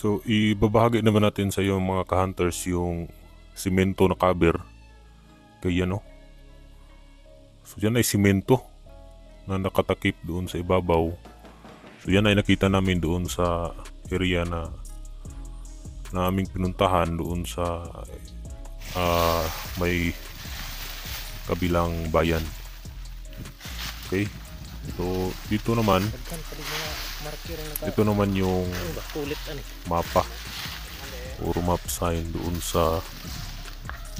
So, ibabahagi naman natin sa iyo mga ka-hunters yung simento na cover. Kaya no. So, yan ay simento na nakatakip doon sa ibabaw. So, yan ay nakita namin doon sa area na aming pinuntahan doon sa may kabilang bayan. Okay. So, dito naman, ito naman yung mapa or map sign doon sa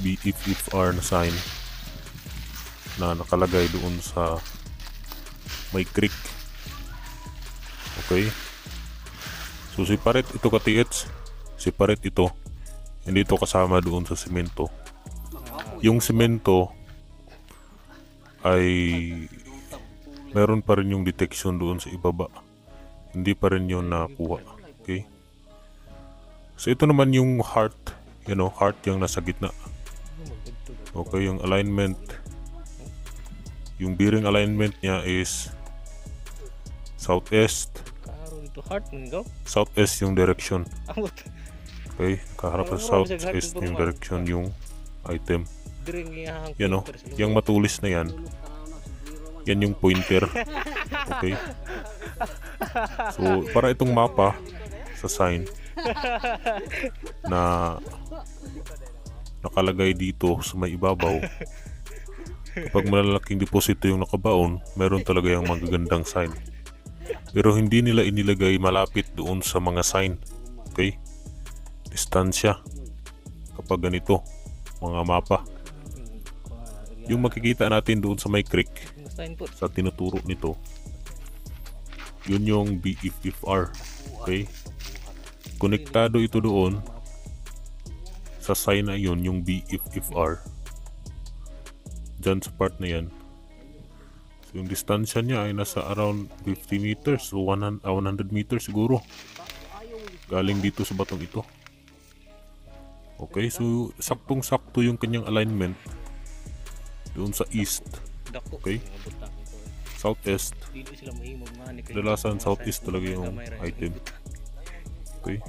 BFFR na sign na nakalagay doon sa may creek. Okay. So, separate ito ka-TH. Separate ito. Hindi ito kasama doon sa semento. Yung semento ay meron pa rin yung detection doon sa ibaba. Hindi pa rin yun nakuha. Okay. So ito naman yung heart. Heart yung nasa gitna. Okay, yung alignment. Yung bearing alignment niya is southeast. Southeast yung direction. Okay, kaharap sa southeast yung direction yung item. Yung matulis na yan. Yan yung pointer. Okay. So, para itong mapa sa sign na nakalagay dito sa may ibabaw, kapag malalaking deposito yung nakabaon, meron talaga yung magagandang sign. Pero hindi nila inilagay malapit doon sa mga sign. Okay? Distansya. Kapag ganito, mga mapa. Yung makikita natin doon sa may creek, sa tinuturo nito, yun yung BFFR. Okay, konektado ito doon sa sign na yun, yung BFFR dyan sa part na yan. So yung distansya niya ay nasa around 50 meters o 100 meters siguro galing dito sa batong ito. Okay, so saktong sakto yung kanyang alignment doon sa east. Okay, southeast. Kadalasan southeast talaga yung item. Okay.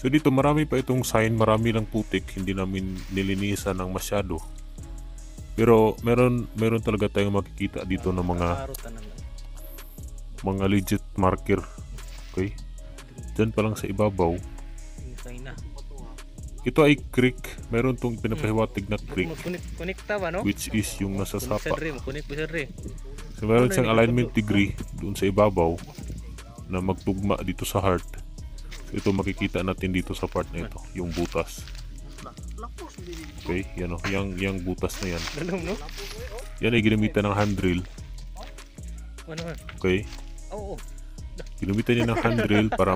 So dito marami pa itong sign, marami lang putik, hindi namin nilinisan ng masyado. Pero meron talaga tayong makikita dito ng mga legit marker. Okay. Diyan pa lang sa ibabaw. Ito ay creek. Meron tong pinapahiwatig na creek, which is yung nasa sapa. So meron siyang alignment degree doon sa ibabaw na magtugma dito sa heart. So ito makikita natin dito sa part na ito, yung butas. Okay, yan o, yung butas na yan. Yan ay ginamitan ng handrail. Okay. Ginamitan niya ng handrail para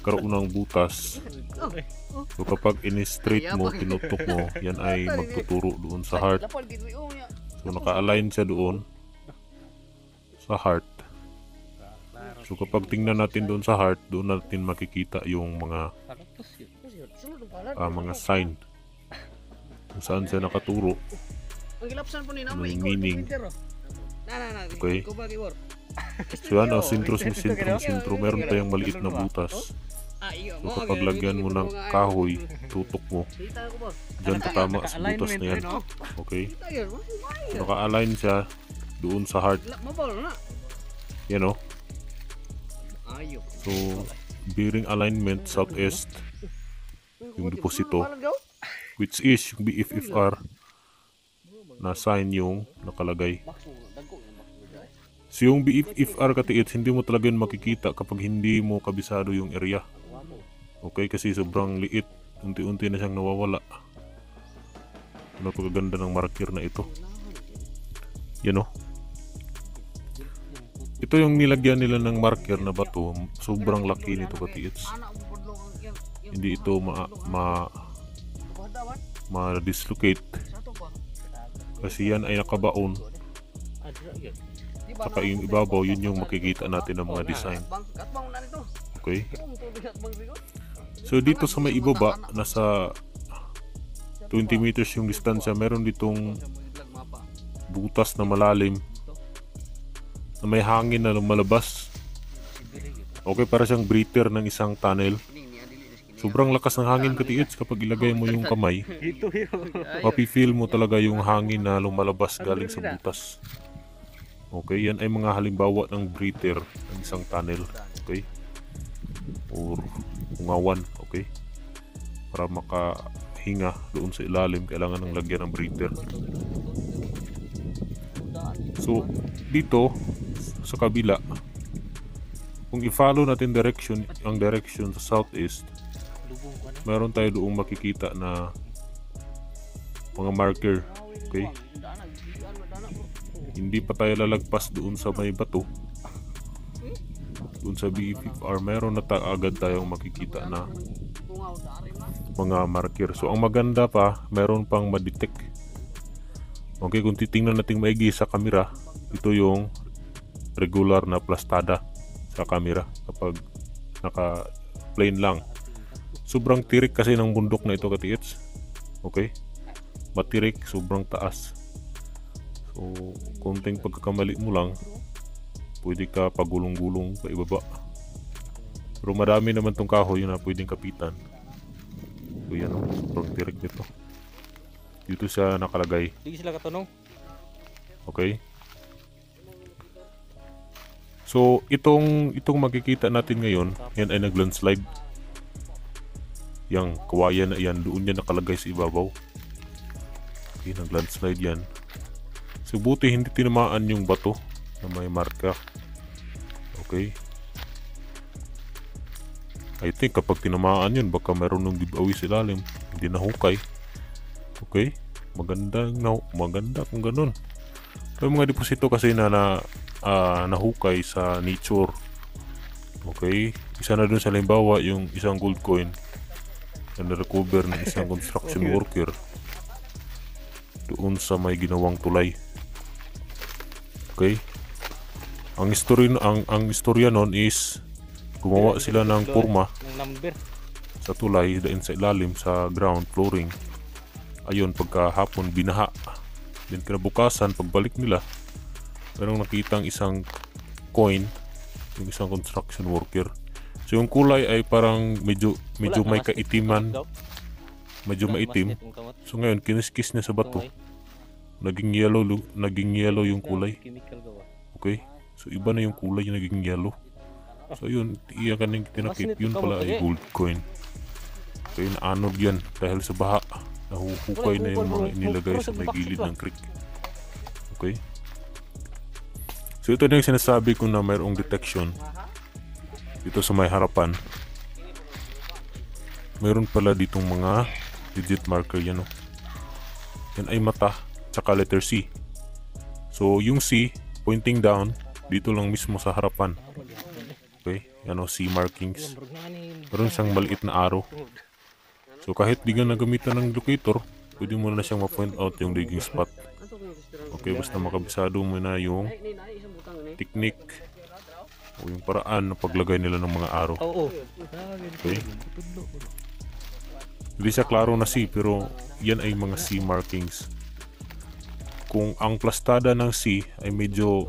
karoon ng butas. So kapag in-straight mo, tinutok mo, yan ay magtuturo doon sa heart. So naka-align siya doon sa heart. So kapag tingnan natin doon sa heart, doon natin makikita yung mga sign kung saan siya nakaturo, anong meaning. Okay. So yan, sintro, meron tayong maliit na butas. So kapag lagyan mo ng kahoy, tutok mo, dyan tatama sa butas na yan. Okay. So naka-align siya doon sa heart. Yan o. So bearing alignment southeast yung deposito, which is yung BFFR na sign yung nakalagay. So yung BFFR ka-TH, hindi mo talaga yun makikita kapag hindi mo kabisado yung area. Okay, kasi sobrang liit, unti-unti na siyang nawawala. Napakaganda ng marker na ito. Yan o. Ito yung nilagyan nila ng marker na bato. Sobrang laki nito ka-TH. Hindi ito ma-dislocate kasi yan ay nakabaon. Saka yung ibabaw, yun yung makikita natin ng mga design. Okay. So dito sa may ibaba, nasa 20 meters yung distansya, meron ditong butas na malalim na may hangin na lumalabas. Okay, para siyang breather ng isang tunnel. Sobrang lakas ng hangin katiits kapag ilagay mo yung kamay. Mapi-feel mo talaga yung hangin na lumalabas galing sa butas. Okay, yan ay mga halimbawa ng breather ng isang tunnel. Okay? Or ungawan. Okay? Para makahinga doon sa ilalim, kailangan ng lagyan ng breather. So, dito sa kabila, kung i-follow natin ang direction sa southeast, meron tayo doong makikita na mga marker. Okay? Hindi pa tayo lalagpas doon sa may bato. Doon sa BFR, meron na agad tayong makikita na mga marker. So, ang maganda pa, meron pang ma-detect. Okay, kung titingnan natin maigi sa camera, ito yung regular na plastada sa camera kapag naka-plane lang. Sobrang tirik kasi ng bundok na ito katiits. Okay? Matirik, sobrang taas. So, konting pagkakamali mo lang, pwede ka pagulong-gulong pa ibaba. Pero marami naman tong kahoy na pwedeng kapitan. So, yan o, sobrang tirik nito. Dito siya nakalagay. Hindi sila katanong. Okay? So, itong makikita natin ngayon, yan ay nag-landslide. Yang kawayan na yan, doon yan nakalagay sa ibabaw. Okay, nag-landslide yan. So, buti hindi tinamaan yung bato na may marka. Okay? I think kapag tinamaan yun, baka meron ng giveaway sa ilalim. Hindi nahukay. Okay? Maganda kung ganun. So, yung mga deposito kasi na nahukay sa nature. Okay? Isa na dun sa halimbawa yung isang gold coin na na-recover ng isang construction worker doon sa may ginawang tulay. Okay? Ang istorya nun is gumawa sila ng kurma sa tulay doon sa ilalim sa ground flooring. Ayun, pagkahapon binaha. Then kinabukasan, pagbalik nila, merong nakitang isang coin, yung isang construction worker. So yung kulay ay parang medyo may kaitiman, medyo maitim. So ngayon, kiniskis niya sa bato. Naging yellow yung kulay. Okay? So iba na yung kulay, yung naging yellow. So yun, iyan kaning tinakip, yun pala ay gold coin. Okay, naanod yan dahil sa baha. Nahuhukay na yung mga inilagay sa may gilid ng creek. Okay? So ito na yung sinasabi ko na mayroong detection dito sa may harapan. Mayroon pala ditong mga digit marker yan. Yan ay mata tsaka letter C. So yung C pointing down dito lang mismo sa harapan. Okay? Yan o, C markings. Meron siyang maliit na arrow. So kahit di ka nagamitan ng locator, pwede mo na siyang ma-point out yung digging spot. Okay, basta makabisado mo na yung technique o yung paraan na paglagay nila ng mga arrow. Okay? Hindi siya klaro na C, pero yan ay mga C markings. Kung ang plastada ng C ay medyo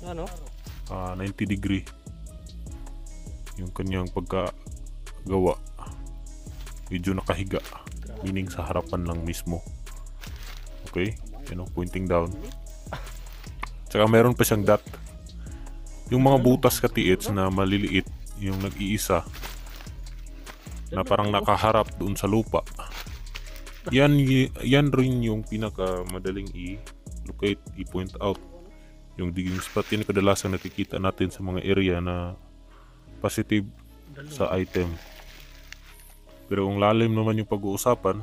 90 degree yung kanyang pagkagawa, medyo nakahiga, meaning sa harapan lang mismo. Okay? Pointing down. Tsaka meron pa siyang dot. Yung mga butas katiits na maliliit, yung nag-iisa, na parang nakaharap doon sa lupa. Yan rin yung pinakamadaling i-locate, i-point out. Yung digging spot, yan kadalasan nakikita natin sa mga area na positive sa item. Pero kung lalim naman yung pag-uusapan,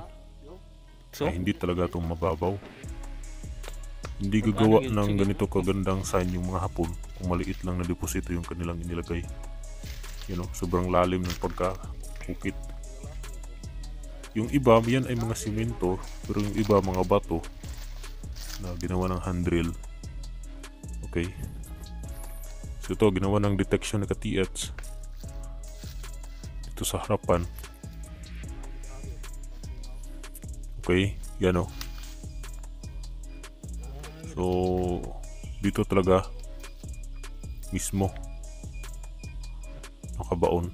ay hindi talaga itong mababaw. Hindi gagawa ng ganito kagandang sign yung mga Hapon kung maliit lang na deposito yung kanilang inilagay. Sobrang lalim ng pagkakukit. Yung iba, yan ay mga simento, pero yung iba mga bato na ginawa ng hand drill. Okay? So ito, ginawa ng detection na ka-TH dito sa harapan. Okay, yan o. So, dito talaga mismo nakabaon.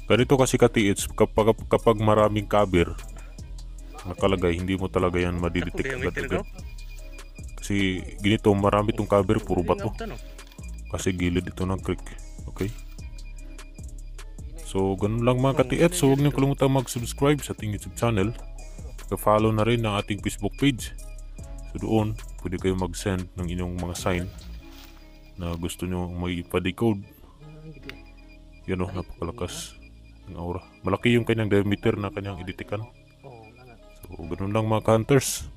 Ganito kasi ka-TH, kapag maraming cover nakalagay, hindi mo talaga yan madidetect agad-agad. Kasi ganito, marami tong cover, puro bato. Kasi gilid ito ng creek. Okay? So, ganun lang mga ka-TH. So, huwag niyo kalimutan mag-subscribe sa ating YouTube channel. Follow na rin ang ating Facebook page. So, doon, pwede kayo mag-send ng inyong mga sign na gusto nyo may pa-decode. Yan o, napakalakas ng aura. Malaki yung kanyang diameter na kanyang iditikan. So, ganun lang mga ka-hunters.